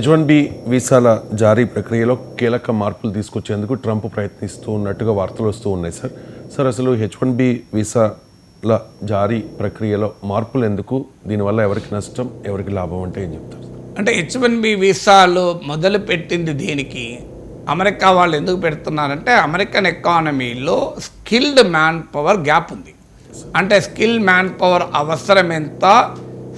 H1B వీసాల జారీ ప్రక్రియలో కీలక మార్పులు తీసుకొచ్చేందుకు ట్రంప్ ప్రయత్నిస్తూ ఉన్నట్టుగా వార్తలు వస్తూ ఉన్నాయి సార్ అసలు H1B వీసాల జారీ ప్రక్రియలో మార్పులు ఎందుకు, దీనివల్ల ఎవరికి నష్టం ఎవరికి లాభం అంటే ఏం చెప్తారు? అంటే H1B వీసాలు మొదలు పెట్టింది దేనికి, అమెరికా వాళ్ళు ఎందుకు పెడుతున్నారంటే అమెరికన్ ఎకానమీలో స్కిల్డ్ మ్యాన్ పవర్ గ్యాప్ ఉంది. అంటే స్కిల్ మ్యాన్ పవర్ అవసరం ఎంత,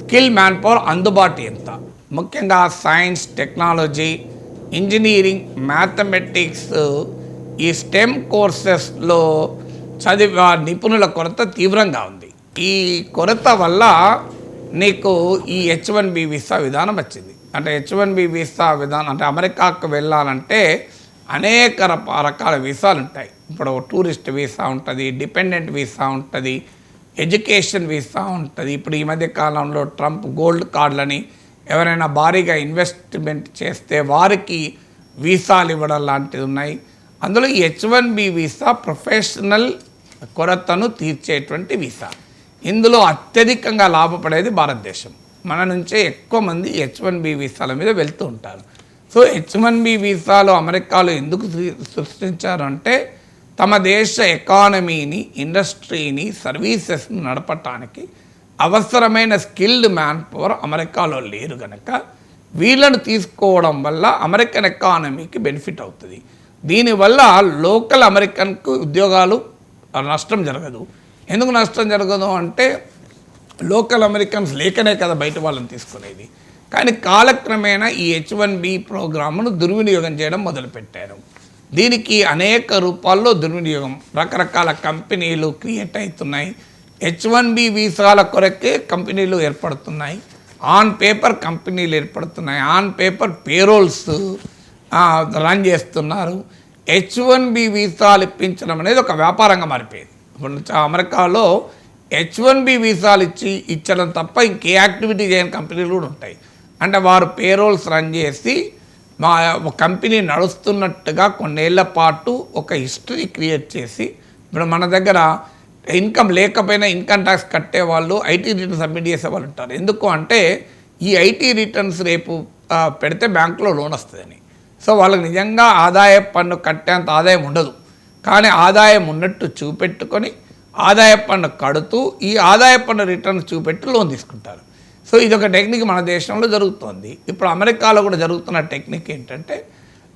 స్కిల్ మ్యాన్ పవర్ అందుబాటు ఎంత, ముఖ్యంగా సైన్స్, టెక్నాలజీ, ఇంజనీరింగ్, మ్యాథమెటిక్స్, ఈ స్టెమ్ కోర్సెస్లో చదివే నిపుణుల కొరత తీవ్రంగా ఉంది. ఈ కొరత వల్ల నీకు ఈ H1B వీసా విధానం వచ్చింది. అంటే H1B వీసా విధానం అంటే అమెరికాకు వెళ్ళాలంటే అనేక రకాల వీసాలు ఉంటాయి. ఇప్పుడు టూరిస్ట్ వీసా ఉంటుంది, డిపెండెంట్ వీసా ఉంటుంది, ఎడ్యుకేషన్ వీసా ఉంటుంది. ఇప్పుడు ఈ మధ్య కాలంలో ట్రంప్ గోల్డ్ కార్డులని ఎవరైనా భారీగా ఇన్వెస్ట్మెంట్ చేస్తే వారికి వీసాలు ఇవ్వడం లాంటివి ఉన్నాయి. అందులో ఈ H1B వీసా ప్రొఫెషనల్ కొరతను తీర్చేటువంటి వీసా. ఇందులో అత్యధికంగా లాభపడేది భారతదేశం. మన నుంచే ఎక్కువ మంది H1B వీసాల మీద వెళ్తూ ఉంటారు. సో H1B వీసాలు అమెరికాలో ఎందుకు సృష్టించారు అంటే తమ దేశ ఎకానమీని, ఇండస్ట్రీని, సర్వీసెస్ను నడపటానికి అవసరమైన స్కిల్డ్ మ్యాన్ పవర్ అమెరికాలో లేరు కనుక వీళ్ళను తీసుకోవడం వల్ల అమెరికన్ ఎకానమీకి బెనిఫిట్ అవుతుంది. దీనివల్ల లోకల్ అమెరికన్కు ఉద్యోగాలు నష్టం జరగదు. ఎందుకు నష్టం జరగదు అంటే లోకల్ అమెరికన్స్ లేకనే కదా బయట వాళ్ళని తీసుకునేది. కానీ కాలక్రమేణా ఈ H1B ప్రోగ్రామ్ను దుర్వినియోగం చేయడం మొదలుపెట్టారు. దీనికి అనేక రూపాల్లో దుర్వినియోగం, రకరకాల కంపెనీలు క్రియేట్ అవుతున్నాయి. H1B వీసాల కొరకే కంపెనీలు ఏర్పడుతున్నాయి, ఆన్ పేపర్ కంపెనీలు ఏర్పడుతున్నాయి, ఆన్ పేపర్ పేరోల్స్ రన్ చేస్తున్నారు. H1B వీసాలు ఇప్పించడం అనేది ఒక వ్యాపారంగా మారిపోయింది. ఇప్పుడు అమెరికాలో H1B వీసాలు ఇచ్చడం తప్ప ఇంకే యాక్టివిటీ చేయని కంపెనీలు కూడా ఉంటాయి. అంటే వారు పేరోల్స్ రన్ చేసి మా కంపెనీ నడుస్తున్నట్టుగా కొన్నేళ్ల పాటు ఒక హిస్టరీ క్రియేట్ చేసి, ఇప్పుడు మన దగ్గర ఇన్కమ్ లేకపోయినా ఇన్కమ్ ట్యాక్స్ కట్టేవాళ్ళు ఐటీ రిటర్న్స్ సబ్మిట్ చేసే వాళ్ళు ఉంటారు. ఎందుకు అంటే ఈ ఐటీ రిటర్న్స్ రేపు పెడితే బ్యాంకులో లోన్ వస్తుందని. సో వాళ్ళకి నిజంగా ఆదాయ పన్ను కట్టేంత ఆదాయం ఉండదు, కానీ ఆదాయం ఉన్నట్టు చూపెట్టుకొని ఆదాయ పన్ను కడుతూ ఈ ఆదాయ పన్ను రిటర్న్స్ చూపెట్టి లోన్ తీసుకుంటారు. సో ఇదొక టెక్నిక్ మన దేశంలో జరుగుతుంది. ఇప్పుడు అమెరికాలో కూడా జరుగుతున్న టెక్నిక్ ఏంటంటే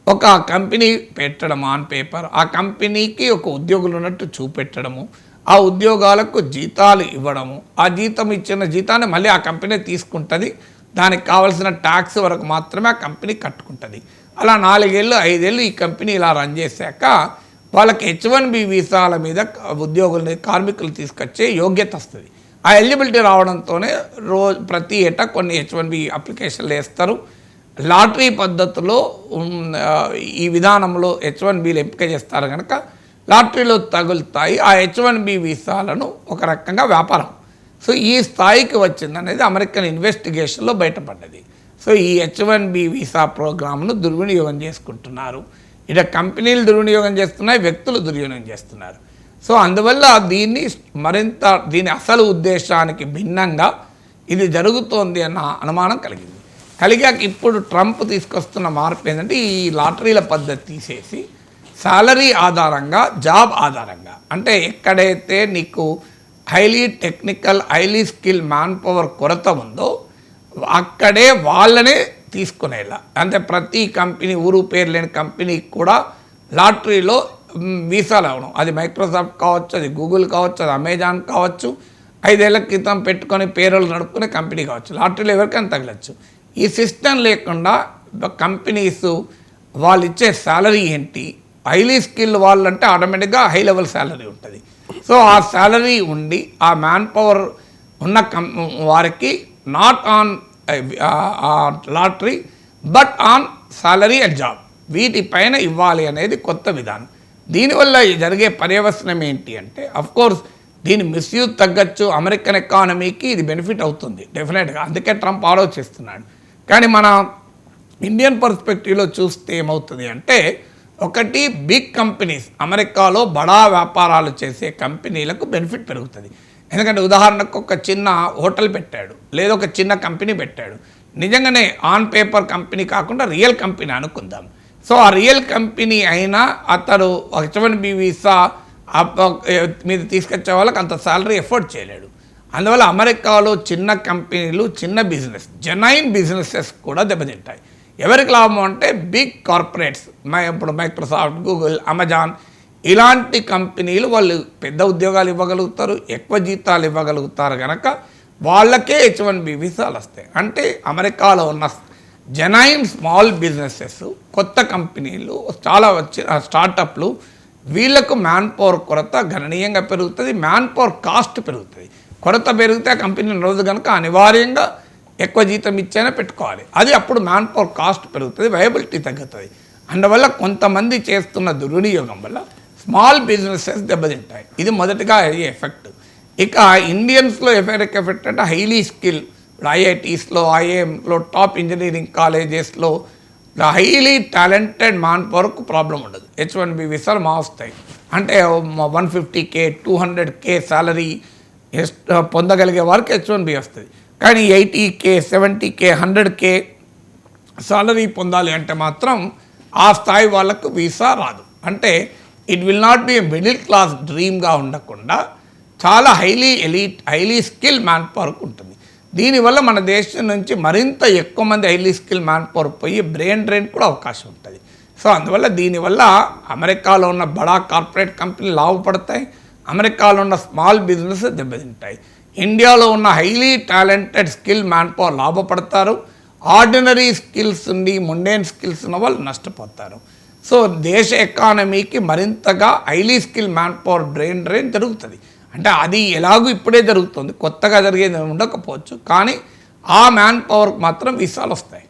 ఒక కంపెనీ పెట్టడం ఆన్ పేపర్, ఆ కంపెనీకి ఒక ఉద్యోగులు ఉన్నట్టు చూపెట్టడము, ఆ ఉద్యోగాలకు జీతాలు ఇవ్వడము, ఆ జీతం ఇచ్చిన జీతాన్ని మళ్ళీ ఆ కంపెనీ తీసుకుంటుంది, దానికి కావాల్సిన ట్యాక్స్ వరకు మాత్రమే ఆ కంపెనీ కట్టుకుంటుంది. అలా 4 ఏళ్ళు 5 ఏళ్ళు ఈ కంపెనీ ఇలా రన్ చేశాక వాళ్ళకి H1B వీసాల మీద ఉద్యోగులని, కార్మికులు తీసుకొచ్చే యోగ్యత వస్తుంది. ఆ ఎలిజిబిలిటీ రావడంతోనే ప్రతి ఏటా కొన్ని H1B అప్లికేషన్లు వేస్తారు. లాటరీ పద్ధతిలో ఈ విధానంలో H1Bలు ఎంపిక చేస్తారు కనుక లాటరీలో తగులుతాయి. ఆ H1B వీసాలను ఒక రకంగా వ్యాపారం. సో ఈ స్థాయికి వచ్చిందనేది అమెరికన్ ఇన్వెస్టిగేషన్లో బయటపడ్డది. సో ఈ H1B వీసా ప్రోగ్రామ్ను దుర్వినియోగం చేసుకుంటున్నారు. ఇక కంపెనీలు దుర్వినియోగం చేస్తున్నాయి, వ్యక్తులు దుర్వినియోగం చేస్తున్నారు. సో అందువల్ల దీని అసలు ఉద్దేశానికి భిన్నంగా ఇది జరుగుతోంది అన్న అనుమానం కలిగాక ఇప్పుడు ట్రంప్ తీసుకొస్తున్న మార్పు ఏంటంటే ఈ లాటరీల పద్ధతి తీసేసి సాలరీ ఆధారంగా, జాబ్ ఆధారంగా, అంటే ఎక్కడైతే నీకు highly technical, highly skill man power కొరత ఉందో అక్కడే వాళ్ళనే తీసుకునేలా. అంటే ప్రతి కంపెనీ, ఊరు పేరు లేని కంపెనీకి కూడా లాటరీలో వీసాలు అవ్వడం, అది మైక్రోసాఫ్ట్ కావచ్చు, అది గూగుల్ కావచ్చు, అది అమెజాన్ కావచ్చు, 5 ఏళ్ల క్రితం పెట్టుకొని పేరోలు నడుపుకునే కంపెనీ కావచ్చు, లాటరీలో ఎవరికైనా తగలచ్చు. ఈ సిస్టమ్ లేకుండా కంపెనీస్ వాళ్ళు ఇచ్చే శాలరీ ఏంటి, హైలీ స్కిల్ వాళ్ళంటే ఆటోమేటిక్గా హై లెవెల్ శాలరీ ఉంటుంది. సో ఆ శాలరీ ఉండి ఆ మ్యాన్ పవర్ ఉన్న వారికి not on lottery but on salary and job, వీటిపైన ఇవ్వాలి అనేది కొత్త విధానం. దీనివల్ల జరిగే పర్యవసనం ఏంటి అంటే అఫ్కోర్స్ దీని మిస్యూజ్ తగ్గచ్చు, అమెరికన్ ఎకానమీకి ఇది బెనిఫిట్ అవుతుంది డెఫినెట్గా, అందుకే ట్రంప్ ఆలోచిస్తున్నాడు. కానీ మన ఇండియన్ పర్స్పెక్టివ్లో చూస్తే ఏమవుతుంది అంటే ఒకటి బిగ్ కంపెనీస్, అమెరికాలో బడా వ్యాపారాలు చేసే కంపెనీలకు బెనిఫిట్ పెరుగుతుంది. ఎందుకంటే ఉదాహరణకు ఒక చిన్న హోటల్ పెట్టాడు, లేదా ఒక చిన్న కంపెనీ పెట్టాడు, నిజంగానే ఆన్ పేపర్ కంపెనీ కాకుండా రియల్ కంపెనీ అనుకుందాం. సో ఆ రియల్ కంపెనీ అయినా అతడు H1B వీసా మీద తీసుకొచ్చే వాళ్ళకి అంత సాలరీ ఎఫోర్డ్ చేయలేడు. అందువల్ల అమెరికాలో చిన్న కంపెనీలు, చిన్న బిజినెస్, జెన్యున్ బిజినెసెస్ కూడా దెబ్బతింటాయి. ఎవరికి లాభం అంటే బిగ్ కార్పొరేట్స్, ఇప్పుడు మైక్రోసాఫ్ట్, గూగుల్, అమెజాన్ ఇలాంటి కంపెనీలు వాళ్ళు పెద్ద ఉద్యోగాలు ఇవ్వగలుగుతారు, ఎక్కువ జీతాలు ఇవ్వగలుగుతారు కనుక వాళ్ళకే H1B వీసాలు వస్తాయి. అంటే అమెరికాలో ఉన్న జెన్యున్ స్మాల్ బిజినెసెస్, కొత్త కంపెనీలు, చాలా స్టార్టప్లు వీళ్ళకు మ్యాన్ పవర్ కొరత గణనీయంగా పెరుగుతుంది, మ్యాన్ పవర్ కాస్ట్ పెరుగుతుంది. కొరత పెరిగితే ఆ కంపెనీ రోజు కనుక అనివార్యంగా ఎక్కువ జీతం ఇచ్చైనా పెట్టుకోవాలి. అది అప్పుడు మ్యాన్ పవర్ కాస్ట్ పెరుగుతుంది, వైబిలిటీ తగ్గుతుంది. అందువల్ల కొంతమంది చేస్తున్న దుర్వినియోగం వల్ల స్మాల్ బిజినెసెస్ దెబ్బతింటాయి. ఇది మొదటిగా అయ్యే ఎఫెక్ట్. ఇక ఇండియన్స్లో ఎఫెక్ట్ అంటే హైలీ స్కిల్, ఐఐటీస్లో, ఐఐఎంలో, టాప్ ఇంజనీరింగ్ కాలేజెస్లో హైలీ టాలెంటెడ్ మ్యాన్ పవర్కు ప్రాబ్లం ఉండదు. H1B వీసాలు వస్తాయి. అంటే 150K 200K శాలరీ పొందగలిగే వారికి H1B వస్తుంది. కానీ 80K 70K 100K సాలరీ పొందాలి అంటే మాత్రం ఆ స్థాయి వాళ్ళకు వీసా రాదు. అంటే it will not be middle class డ్రీమ్గా ఉండకుండా చాలా హైలీ స్కిల్ మ్యాన్ పవర్కు ఉంటుంది. దీనివల్ల మన దేశం నుంచి మరింత ఎక్కువ మంది హైలీ స్కిల్ మ్యాన్ పవర్ పోయి బ్రెయిన్ డ్రైన్ కూడా అవకాశం ఉంటుంది. సో అందువల్ల దీనివల్ల అమెరికాలో ఉన్న బడా కార్పొరేట్ కంపెనీలు లాభపడతాయి, అమెరికాలో ఉన్న స్మాల్ బిజినెస్ దెబ్బతింటాయి. ఇండియాలో ఉన్న highly talented skill man power లాభపడతారు, ఆర్డినరీ స్కిల్స్ ఉండి ముండేన్ స్కిల్స్ ఉన్న వాళ్ళు నష్టపోతారు. సో దేశ ఎకానమీకి మరింతగా highly skill man power brain drain జరుగుతుంది. అంటే అది ఎలాగూ ఇప్పుడే జరుగుతుంది, కొత్తగా జరిగేది ఉండకపోవచ్చు, కానీ ఆ మ్యాన్ పవర్కి మాత్రం వీసాలు వస్తాయి.